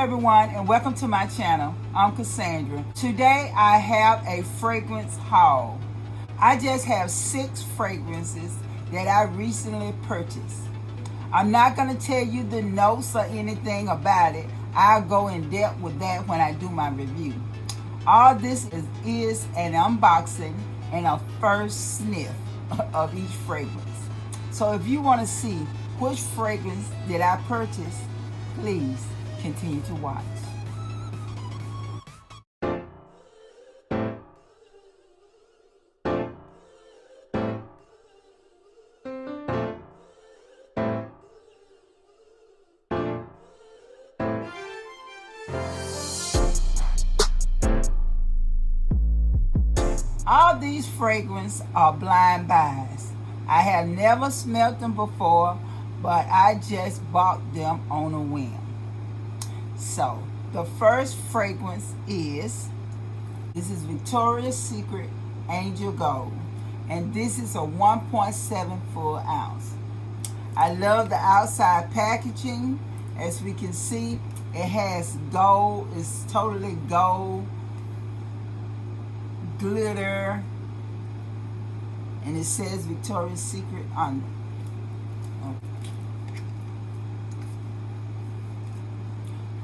everyone, and welcome to my channel. I'm Cassandra. Today I have a fragrance haul. I just have 6 fragrances that I recently purchased. I'm not going to tell you the notes or anything about it. I'll go in depth with that when I do my review. All this is an unboxing and a first sniff of each fragrance. So if you want to see which fragrance did I purchase, please continue to watch. All these fragrances are blind buys. I have never smelled them before, but I just bought them on a whim. So, the first fragrance is Victoria's Secret Angel Gold. And this is a 1.7 full ounce. I love the outside packaging. As we can see, it has gold. It's totally gold. Glitter. And it says Victoria's Secret on it.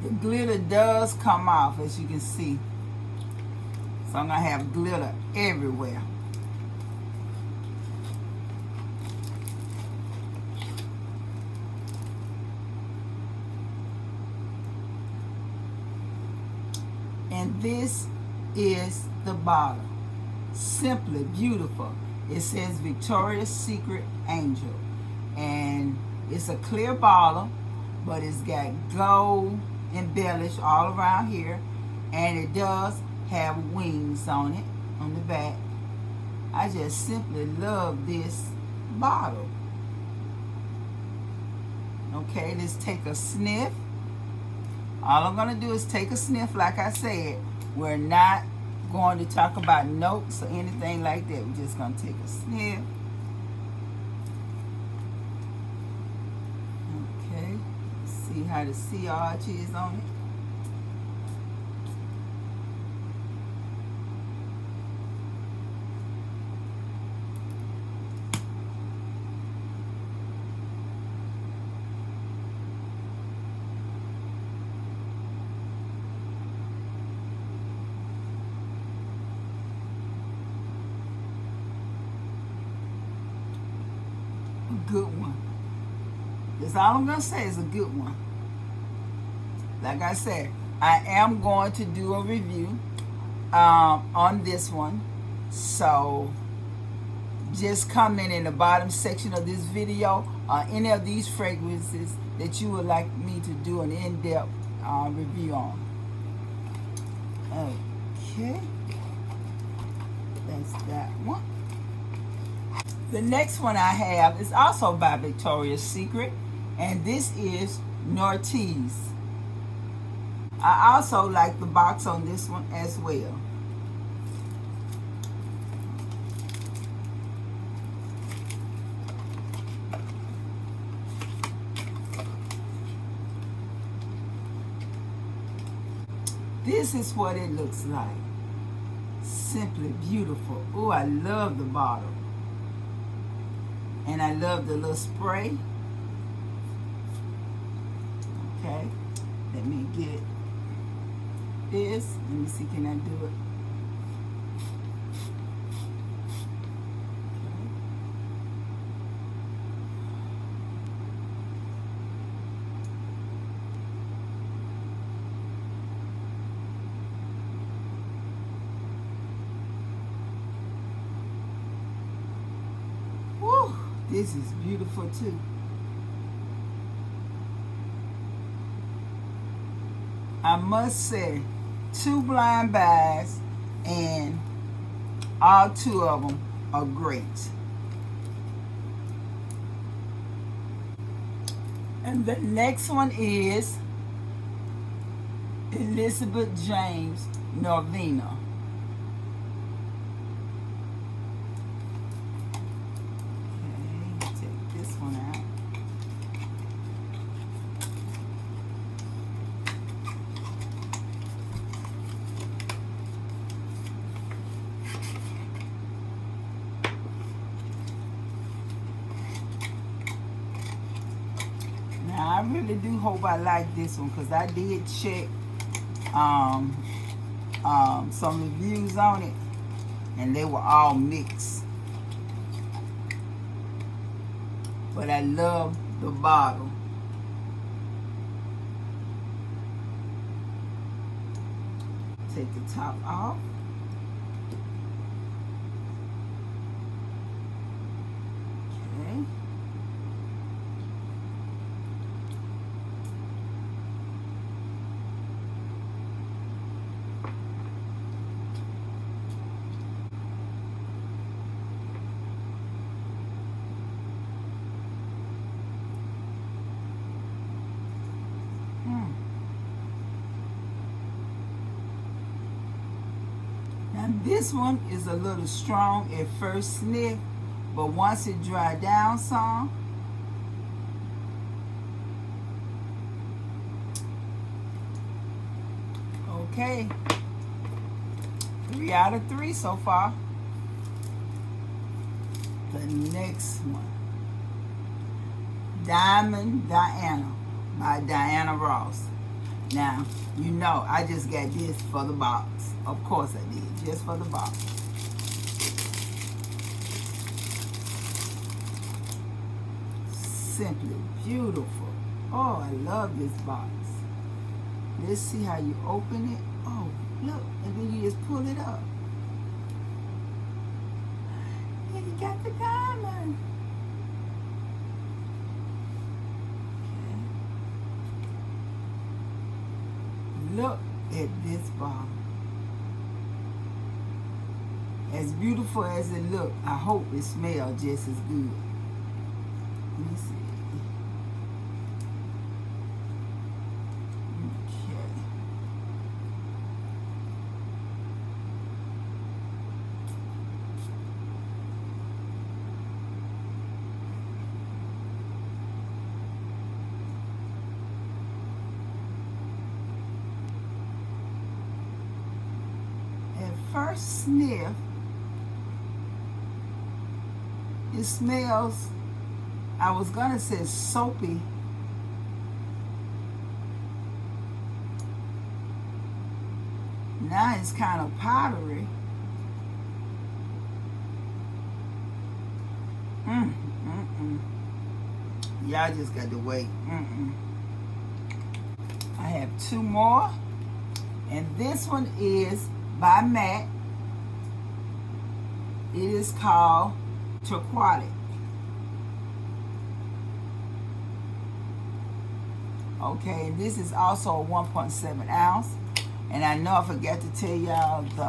The glitter does come off, as you can see. So I'm going to have glitter everywhere. And this is the bottle. Simply beautiful. It says Victoria's Secret Angel. And it's a clear bottle, but it's got gold embellished all around here, and it does have wings on it on the back. I just simply love this bottle. Okay, let's take a sniff. All I'm going to do is take a sniff. Like I said, we're not going to talk about notes or anything like that. We're just going to take a sniff. Okay, see how the CRG is on it. A good one. That's all I'm going to say is a good one. Like I said, I am going to do a review on this one. So just comment in the bottom section of this video any of these fragrances that you would like me to do an in-depth review on. Okay. That's that one. The next one I have is also by Victoria's Secret, and this is Noir Tease. I also like the box on this one as well. This is what it looks like. Simply beautiful. Oh, I love the bottle. And I love the little spray. Okay, let me get this. Let me see, can I do it? Woo, this is beautiful too. I must say, 2 blind buys, and all 2 of them are great. And the next one is Elizabeth James Nirvana. Okay, take this one out. really do hope I like this one, because I did check some reviews on it, and they were all mixed. But I love the bottle. Take the top off. Okay. Now this one is a little strong at first sniff, but once it dry down some, okay, 3 out of 3 so far. The next one, Diamond Diana by Diana Ross. Now, you know, I just got this for the box. Of course I did, just for the box. Simply beautiful. Oh, I love this box. Let's see how you open it. Oh, look, and then you just pull it up. And you got the diamond. Look at this bottle. As beautiful as it looks, I hope it smells just as good. Let me see. Okay. First sniff, it smells, I was gonna say soapy, now it's kind of powdery. Y'all just got to wait. I have 2 more, and this one is by MAC. It is called TurQuatic. Okay, this is also a 1.7 ounce. And I know I forgot to tell y'all the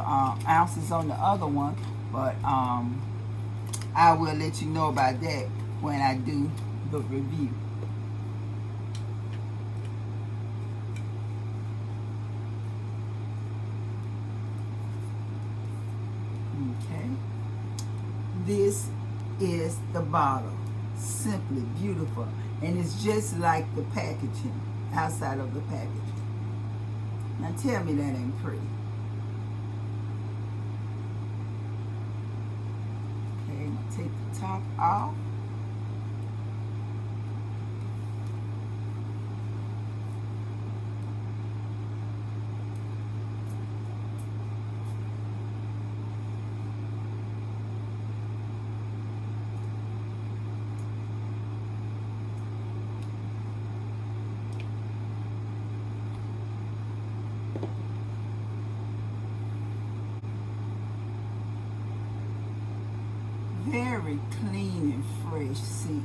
ounces on the other one, but I will let you know about that when I do the review. Okay, this is the bottle. Simply beautiful, and it's just like the packaging outside of the packaging. Now tell me that ain't pretty. Okay, I'm gonna take the top off. Very clean and fresh scent.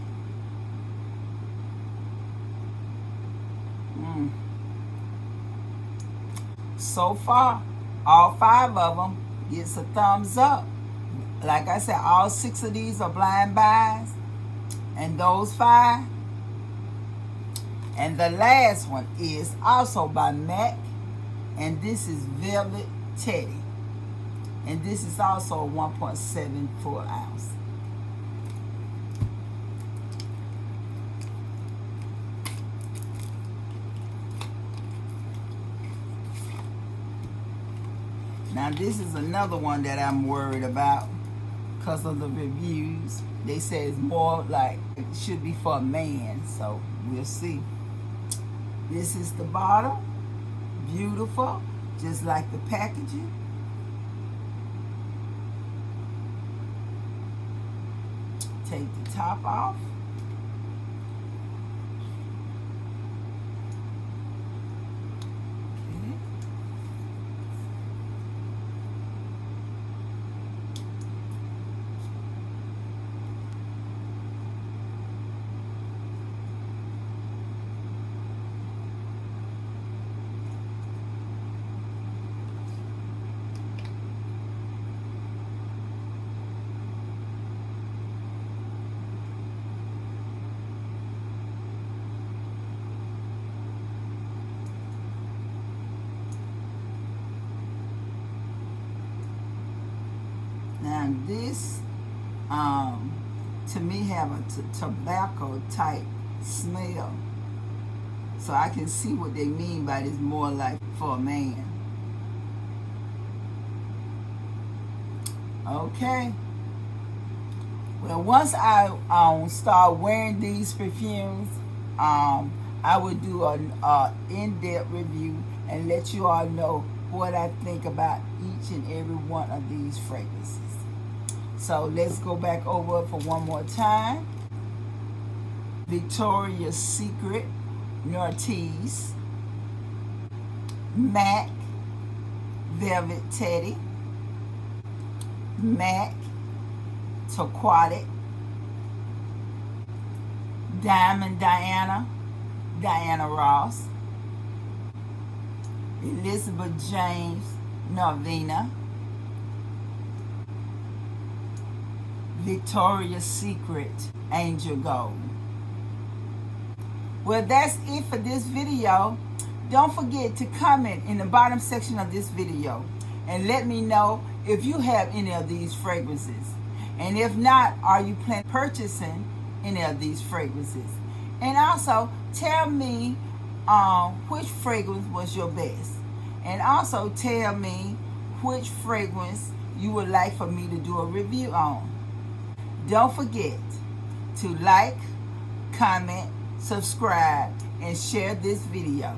So far, all 5 of them gets a thumbs up. Like I said, all 6 of these are blind buys, and those 5. And the last one is also by MAC, and this is Velvet Teddy. And this is also a 1.74 ounce. Now this is another one that I'm worried about because of the reviews. They say it's more like it should be for a man, so we'll see. This is the bottle. Beautiful, just like the packaging. Take the top off. Okay. Now this, to me, have a tobacco type smell. So I can see what they mean by this, more like for a man. Okay. Well, once I start wearing these perfumes, I will do a in-depth review and let you all know what I think about each and every one of these fragrances. So let's go back over it for one more time. Victoria's Secret, Noir Tease, MAC Velvet Teddy, MAC TurQuatic, Diamond Diana, Diana Ross, Elizabeth James, Nirvana, Victoria's Secret, Angel Gold. Well, that's it for this video. Don't forget to comment in the bottom section of this video and let me know if you have any of these fragrances. And if not, are you planning purchasing any of these fragrances? And also tell me which fragrance was your best. And also tell me which fragrance you would like for me to do a review on. Don't forget to like, comment, subscribe, and share this video.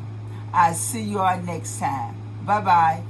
I'll see you all next time. Bye-bye.